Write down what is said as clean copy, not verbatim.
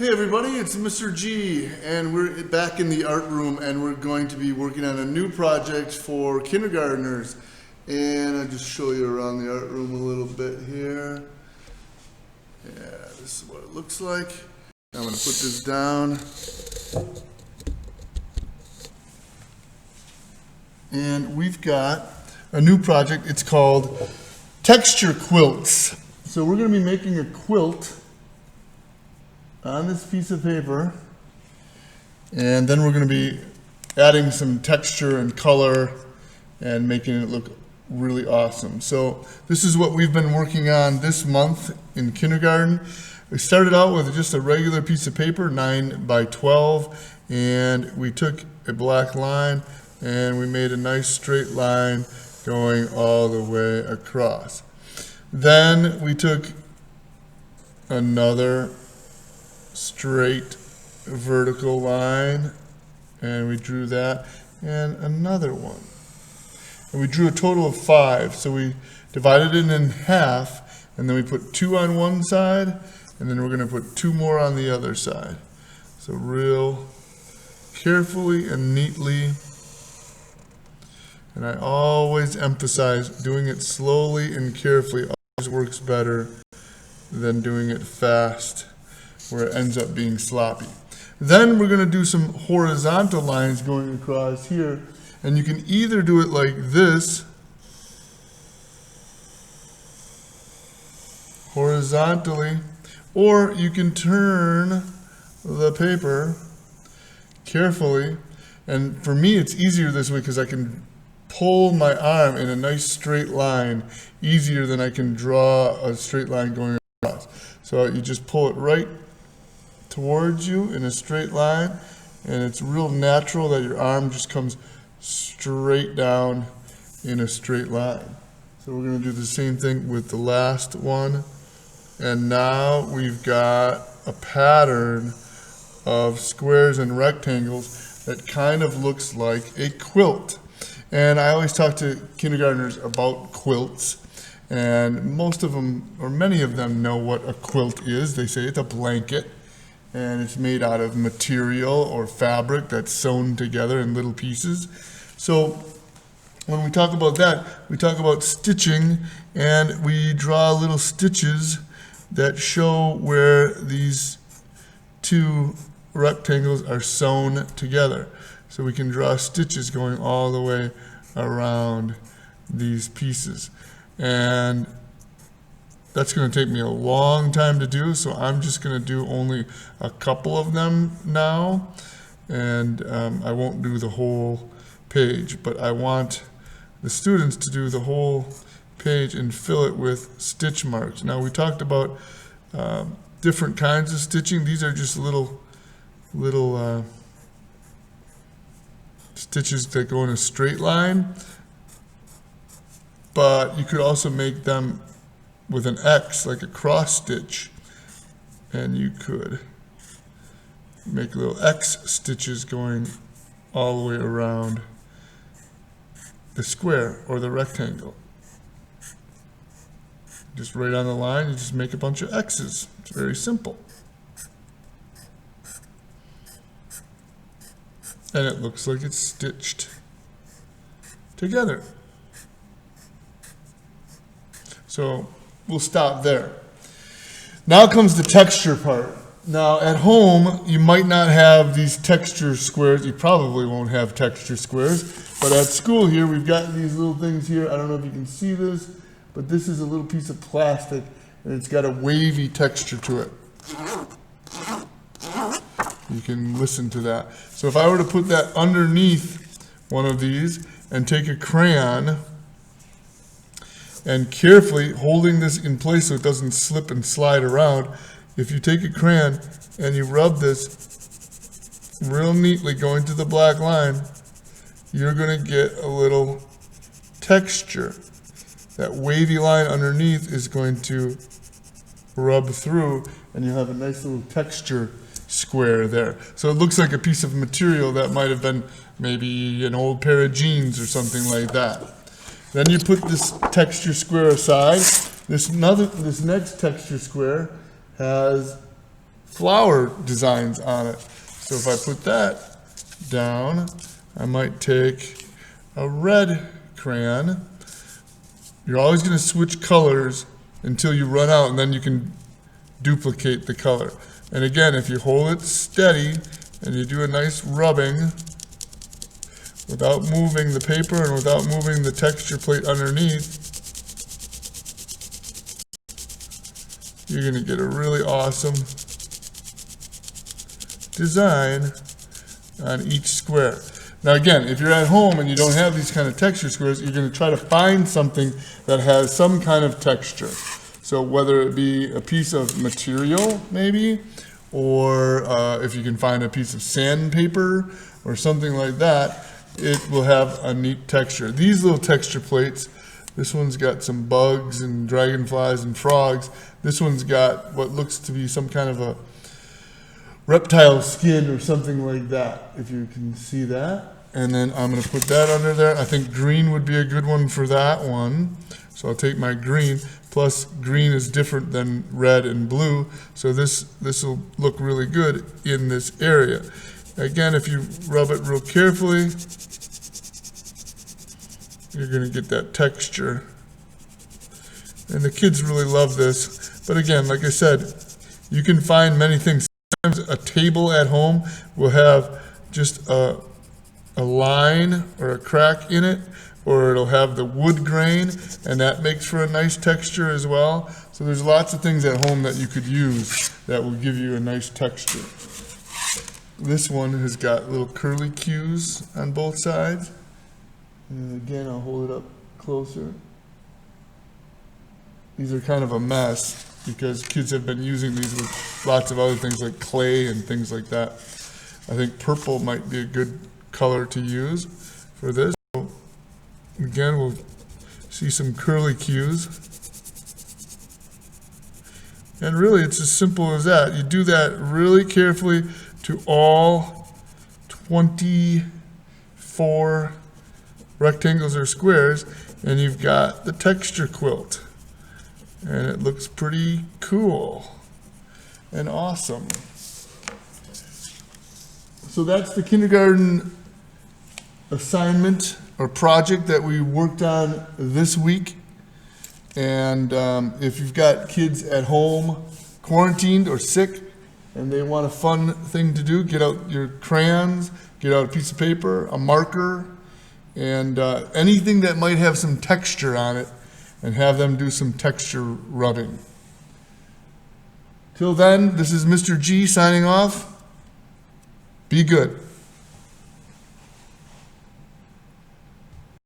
Hey everybody, it's Mr. G, and we're back in the art room, and we're going to be working on a new project for kindergartners. And I'll just show you around the art room a little bit here. Yeah, this is what it looks like. I'm going to put this down. And we've got a new project. It's called Texture Quilts. So we're going to be making a quilt on this piece of paper, and then we're going to be adding some texture and color and making it look really awesome. So this is what we've been working on this month in kindergarten. We started out with just a regular piece of paper, 9 by 12, and we took a black line and we made a nice straight line going all the way across. Then we took another straight vertical line and we drew that, and another one, and we drew a total of 5. So we divided it in half, and then we put 2 on one side, and then we're going to put 2 more on the other side. So real carefully and neatly, and I always emphasize doing it slowly and carefully always works better than doing it fast, where it ends up being sloppy. Then we're going to do some horizontal lines going across here, and you can either do it like this, horizontally, or you can turn the paper carefully, and for me it's easier this way because I can pull my arm in a nice straight line easier than I can draw a straight line going across. So you just pull it right towards you in a straight line, and it's real natural that your arm just comes straight down in a straight line. So we're going to do the same thing with the last one, and now we've got a pattern of squares and rectangles that kind of looks like a quilt. And I always talk to kindergartners about quilts, and most of them, or many of them, know what a quilt is. They say it's a blanket, and it's made out of material or fabric that's sewn together in little pieces. So when we talk about that, we talk about stitching, and we draw little stitches that show where these 2 rectangles are sewn together. So we can draw stitches going all the way around these pieces. And that's going to take me a long time to do, so I'm just going to do only a couple of them now, and I won't do the whole page, but I want the students to do the whole page and fill it with stitch marks. Now we talked about different kinds of stitching. These are just little stitches that go in a straight line, but you could also make them with an X, like a cross stitch, and you could make little X stitches going all the way around the square or the rectangle. Just right on the line, you just make a bunch of X's. It's very simple. And it looks like it's stitched together. So we'll stop there. Now comes the texture part. Now at home, you might not have these texture squares. You probably won't have texture squares. But at school here, we've got these little things here. I don't know if you can see this, but this is a little piece of plastic, and it's got a wavy texture to it. You can listen to that. So if I were to put that underneath one of these and take a crayon and carefully holding this in place so it doesn't slip and slide around, if you take a crayon and you rub this real neatly going to the black line, you're going to get a little texture. That wavy line underneath is going to rub through, and you'll have a nice little texture square there. So it looks like a piece of material that might have been maybe an old pair of jeans or something like that. Then you put this texture square aside. This next texture square has flower designs on it. So if I put that down, I might take a red crayon. You're always going to switch colors until you run out, and then you can duplicate the color. And again, if you hold it steady and you do a nice rubbing without moving the paper and without moving the texture plate underneath, you're going to get a really awesome design on each square. Now again, if you're at home and you don't have these kind of texture squares, you're going to try to find something that has some kind of texture. So whether it be a piece of material maybe, or if you can find a piece of sandpaper or something like that, it will have a neat texture. These little texture plates, this one's got some bugs and dragonflies and frogs. This one's got what looks to be some kind of a reptile skin or something like that, if you can see that. And then I'm going to put that under there. I think green would be a good one for that one. So I'll take my green, plus green is different than red and blue, so this will look really good in this area. Again, if you rub it real carefully, you're going to get that texture. And the kids really love this. But again, like I said, you can find many things. Sometimes a table at home will have just a line or a crack in it, or it'll have the wood grain, and that makes for a nice texture as well. So there's lots of things at home that you could use that will give you a nice texture. This one has got little curly cues on both sides. And again, I'll hold it up closer. These are kind of a mess because kids have been using these with lots of other things like clay and things like that. I think purple might be a good color to use for this. So again, we'll see some curly cues. And really, it's as simple as that. You do that really carefully to all 24 rectangles or squares, and you've got the texture quilt. And it looks pretty cool and awesome. So that's the kindergarten assignment or project that we worked on this week. And if you've got kids at home quarantined or sick and they want a fun thing to do, get out your crayons, get out a piece of paper, a marker, and anything that might have some texture on it, and have them do some texture rubbing. Till then, this is Mr. G signing off. Be good.